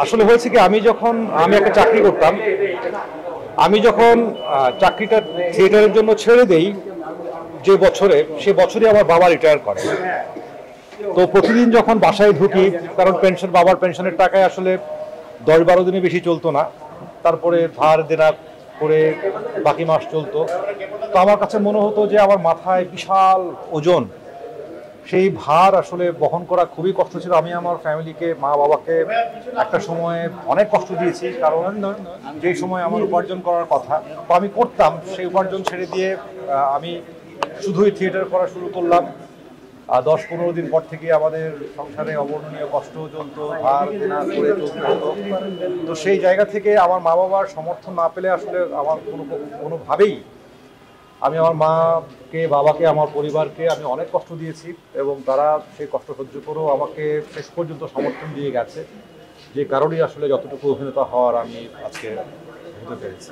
আসলে হয়েছে কি, আমি একটা চাকরি করতাম। আমি যখন চাকরিটা থিয়েটারের জন্য ছেড়ে দেই, সে বছরই আমার বাবা রিটায়ার করে। তো প্রতিদিন যখন বাসায় ঢুকি, কারণ বাবার পেনশনের টাকায় আসলে 10-12 দিনে বেশি চলতো না, তারপরে ধার দেনা করে বাকি মাস চলতো। তো আমার কাছে মনে হতো যে আমার মাথায় বিশাল ওজন, সেই ভার আসলে বহন করা খুবই কষ্ট ছিল। আমি আমার ফ্যামিলিকে, মা বাবাকে একটা সময়ে অনেক কষ্ট দিয়েছি, কারণ যেই সময় আমার উপার্জন করার কথা তো আমি করতাম, সেই উপার্জন ছেড়ে দিয়ে আমি শুধুই থিয়েটার করা শুরু করলাম। 10-15 দিন পর থেকে আমাদের সংসারে অবর্ণনীয় কষ্ট চলতো, ধার দেনা করে চলতে হতো। তো সেই জায়গা থেকে আমার মা বাবার সমর্থন না পেলে আসলে আমার কোনোভাবেই, আমি আমার মাকে, বাবাকে, আমার পরিবারকে আমি অনেক কষ্ট দিয়েছি, এবং তারা সেই কষ্ট সহ্য করেও আমাকে শেষ পর্যন্ত সমর্থন দিয়ে গেছে, যে কারণেই আসলে যতটুকু অভিনেতা হওয়ার আমি আজকে হতে পেরেছি।